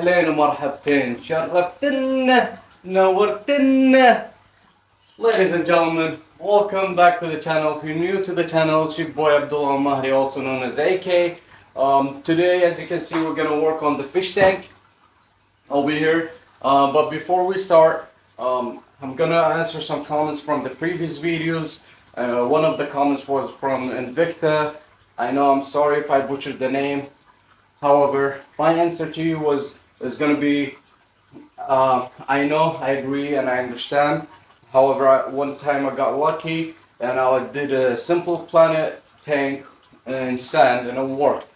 أهلين ومرحبتين شرفتنا نورتنا. Ladies and gentlemen, welcome back to the channel. If you're new to the channel, it's your boy Abdullah Mahdi, also known as AK. Today, as you can see, we're going to work on the fish tank over here. But before we start, I'm going to answer some comments from the previous videos. One of the comments was from Invicta. I know, I'm sorry if I butchered the name. However, my answer to you is going to be, I know, I agree, and I understand. However, one time I got lucky and I did a simple planet tank in sand and it worked.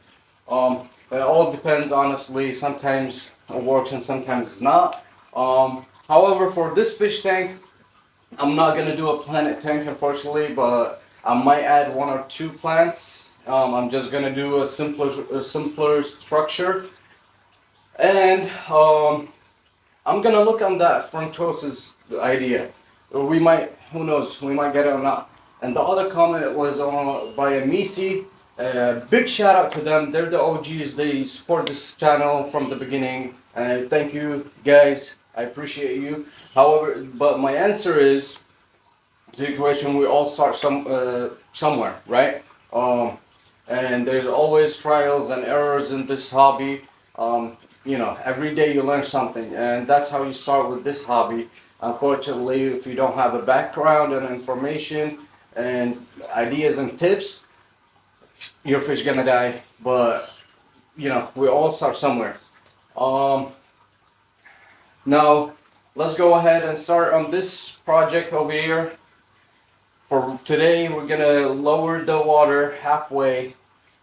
It all depends, honestly. Sometimes it works and sometimes it's not. However, for this fish tank, I'm not going to do a planet tank, unfortunately, but I might add one or two plants. I'm just going to do a simpler structure. And I'm going to look on that from Tross's idea. We might, who knows, we might get it or not. And the other comment was by a Misi. Big shout out to them. They're the OGs. They support this channel from the beginning. And thank you guys. I appreciate you. However, but my answer is the equation. We all start somewhere, right? And there's always trials and errors in this hobby. You know, every day you learn something, and that's how you start with this hobby. Unfortunately, if you don't have a background and information and ideas and tips, your fish gonna die. But you know, we all start somewhere. Now let's go ahead and start on this project over here. For today, we're gonna lower the water halfway,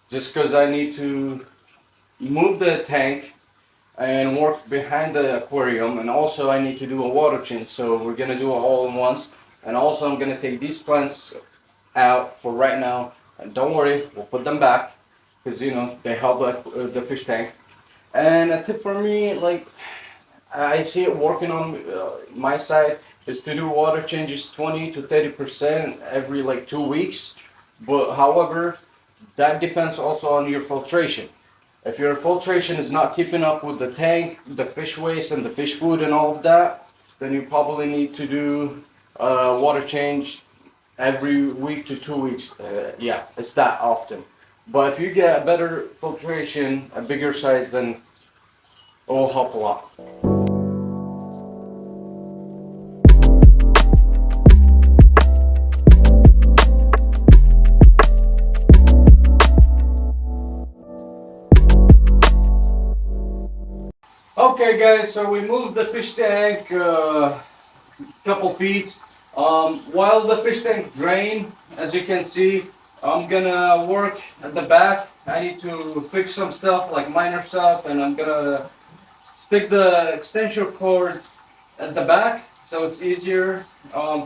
just because I need to move the tank and work behind the aquarium, and also I need to do a water change, so we're gonna do it all in once. And also I'm gonna take these plants out for right now, and don't worry, we'll put them back because you know they help the fish tank. And a tip for me, like I see it working on my side, is to do water changes 20 to 30% every like 2 weeks. But however, that depends also on your filtration. If your filtration is not keeping up with the tank, the fish waste and the fish food and all of that, then you probably need to do water change every week to 2 weeks. Yeah, it's that often. But if you get a better filtration, a bigger size, then it will help a lot. Okay guys, so we moved the fish tank a couple feet. While the fish tank drain, as you can see, I'm gonna work at the back. I need to fix some stuff, like minor stuff, and I'm gonna stick the extension cord at the back so it's easier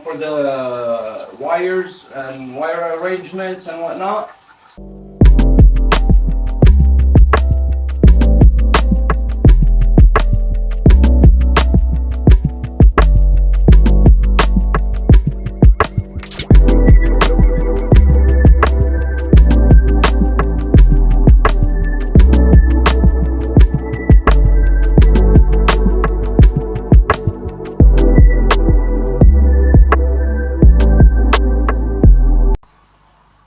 for the wires and wire arrangements and whatnot.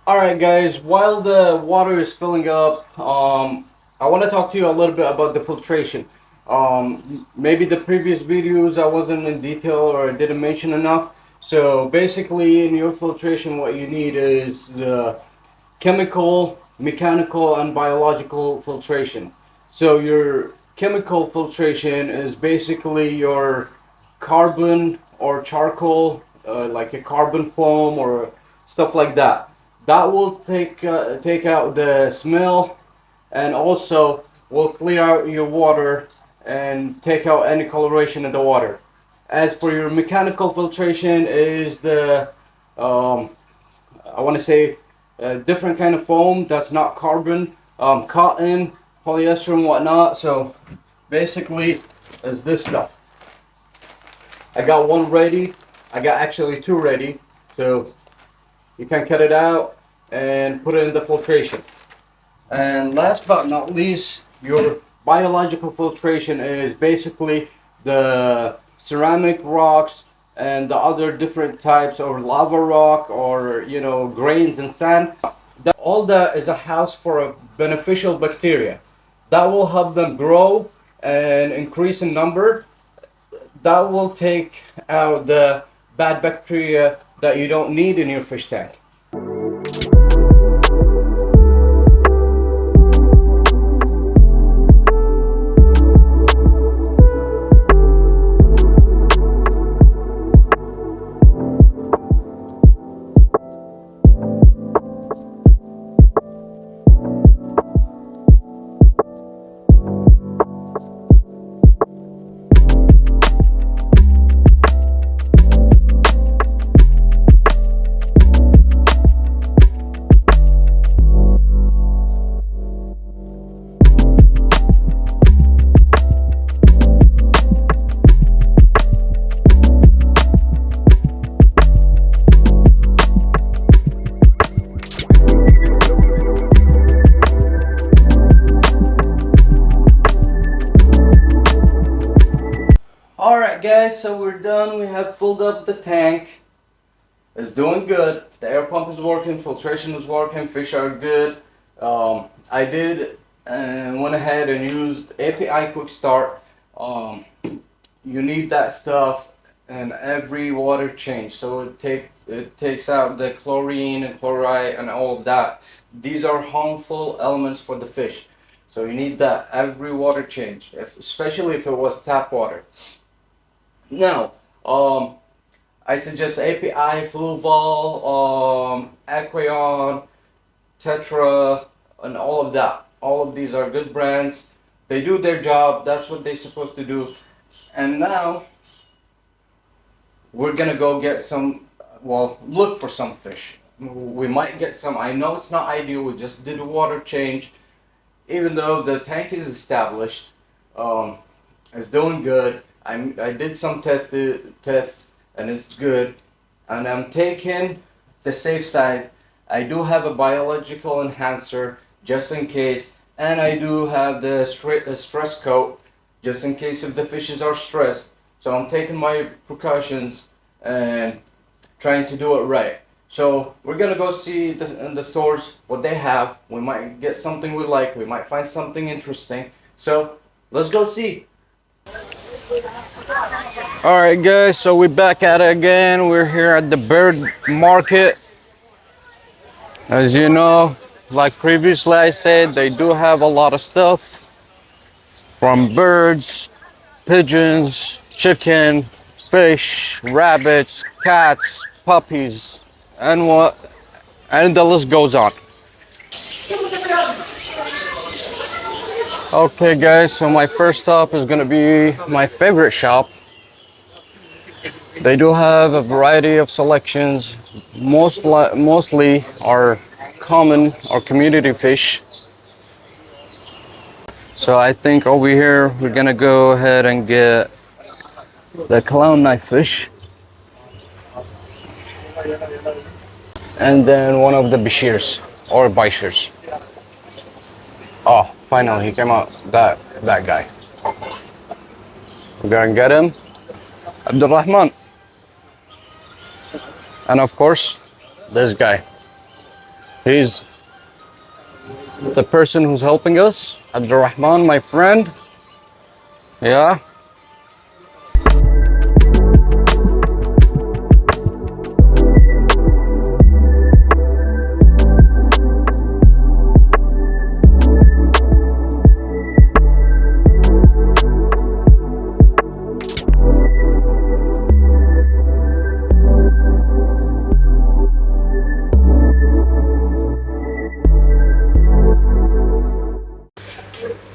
Alright guys, while the water is filling up, I want to talk to you a little bit about the filtration. Maybe the previous videos I wasn't in detail or I didn't mention enough. So basically in your filtration what you need is the chemical, mechanical and biological filtration. So your chemical filtration is basically your carbon or charcoal, like a carbon foam or stuff like that. That will take out the smell, and also will clear out your water and take out any coloration in the water. As for your mechanical filtration, is the I want to say a different kind of foam that's not carbon, cotton, polyester and whatnot. So basically is this stuff. I got one ready. I got actually two ready. So you can cut it out and put it in the filtration. And last but not least, your Biological filtration is basically the ceramic rocks and the other different types of lava rock, or grains and sand. All that is a house for a beneficial bacteria that will help them grow and increase in number. That will take out the bad bacteria that you don't need in your fish tank. Alright guys, so we're done. We have filled up the tank. It's doing good. The air pump is working, filtration is working, fish are good. I did and went ahead and used API Quick Start. You need that stuff in every water change, so it takes out the chlorine and chloride and all of that. These are harmful elements for the fish, so you need that every water change, especially if it was tap water. Now, I suggest API, Fluval, Aquarium, Tetra, and all of that. All of these are good brands. They do their job. That's what they're supposed to do. And now, we're gonna go get some, well, look for some fish. We might get some. I know it's not ideal. We just did a water change. Even though the tank is established, it's doing good. I did some tests and it's good, and I'm taking the safe side. I do have a biological enhancer just in case, and I do have the stress coat just in case if the fishes are stressed. So I'm taking my precautions and trying to do it right. So we're gonna go see in the stores what they have. We might get something we like, we might find something interesting. So let's go see. Alright guys, so we're back at it again. We're here at the bird market. As you know, like previously I said, they do have a lot of stuff. From birds, pigeons, chicken, fish, rabbits, cats, puppies, and the list goes on. Okay guys, so my first stop is gonna be my favorite shop. They do have a variety of selections. Mostly are common or community fish. So I think over here we're gonna go ahead and get the clownknife fish, and then one of the bichirs or bichirs. Oh, finally he came out. That guy. We're gonna get him, Abdulrahman. And of course, this guy. He's the person who's helping us, Abdulrahman, my friend. Yeah.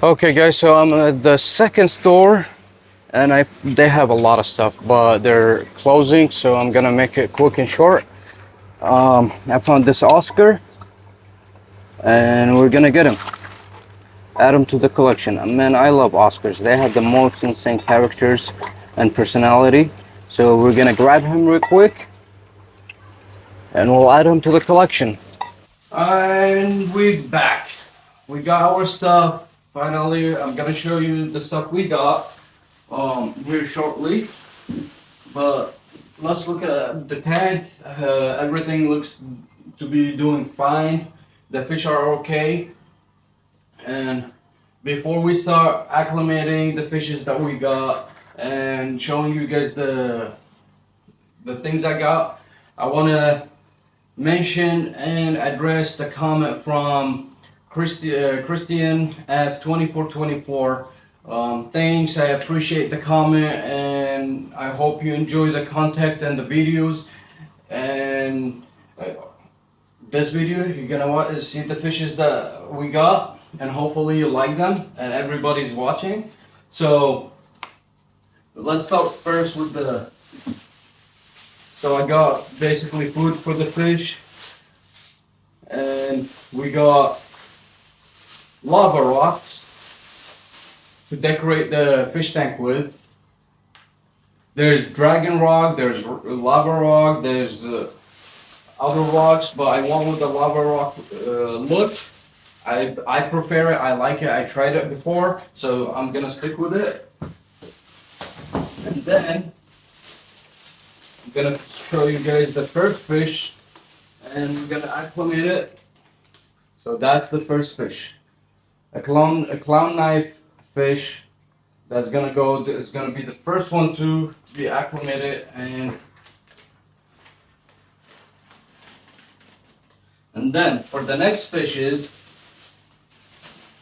Okay guys, so I'm at the second store and they have a lot of stuff, but they're closing, so I'm gonna make it quick and short. I found this Oscar and we're gonna get him, add him to the collection. Man, I love Oscars. They have the most insane characters and personality, so we're gonna grab him real quick and we'll add him to the collection. And we're back. We got our stuff. finally, I'm gonna show you the stuff we got here shortly. But let's look at the tank. Everything looks to be doing fine. The fish are okay. And before we start acclimating the fishes that we got and showing you guys the things I got, I want to mention and address the comment from Christian F2424. Thanks, I appreciate the comment, and I hope you enjoy the content and the videos. And this video, you're gonna see the fishes that we got, and hopefully you like them and everybody's watching. So let's start first with the. So I got basically food for the fish, and we got lava rocks to decorate the fish tank with. There's dragon rock, there's lava rock, there's other rocks, but I went with the lava rock look. I prefer it, I like it, I tried it before, so I'm gonna stick with it. And then I'm gonna show you guys the first fish, and we're gonna acclimate it. So that's the first fish, a clownknife fish. That's gonna go. It's gonna be the first one to be acclimated, and then for the next fishes,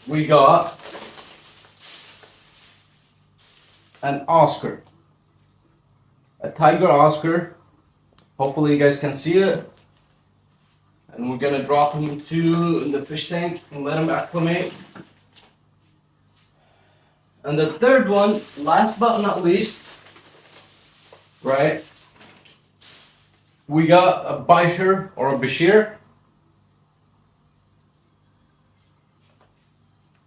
we got an Oscar, a tiger Oscar. Hopefully you guys can see it. And we're gonna drop him in the fish tank and let him acclimate. And the third one, last but not least, right? We got a bichir or a bichir.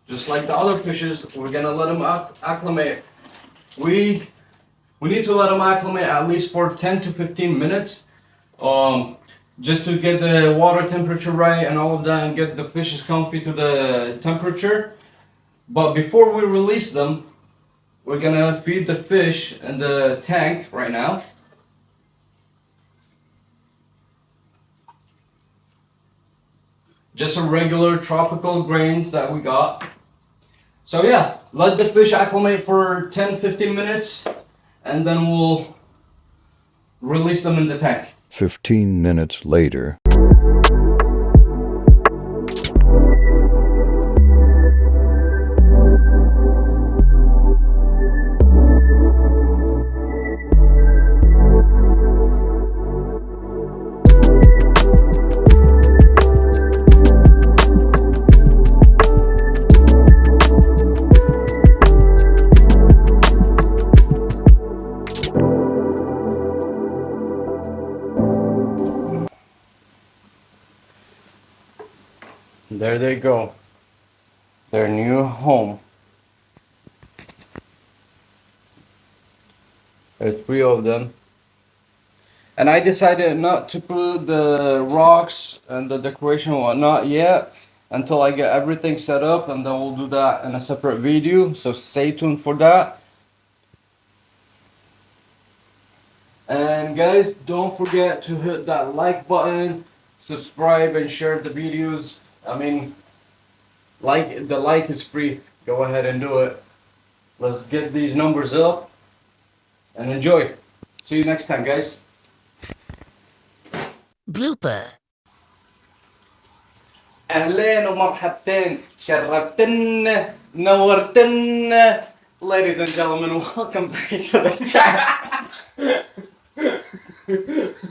Just like the other fishes, we're gonna let them acclimate. We need to let them acclimate at least for 10 to 15 minutes, just to get the water temperature right and all of that, and get the fishes comfy to the temperature. But before we release them, we're gonna feed the fish in the tank right now. Just some regular tropical grains that we got. So yeah, let the fish acclimate for 10-15 minutes, and then we'll release them in the tank. 15 minutes later. There they go. Their new home. There's 3 of them. And I decided not to put the rocks and the decoration and whatnot yet until I get everything set up, and then we'll do that in a separate video. So stay tuned for that. And guys, don't forget to hit that like button, subscribe, and share the videos. I mean, the like is free. Go ahead and do it. Let's get these numbers up and enjoy. See you next time, guys. Blooper. أهلين ومرحبتين, شرفتنا, نورتنا. Ladies and gentlemen, welcome back to the channel.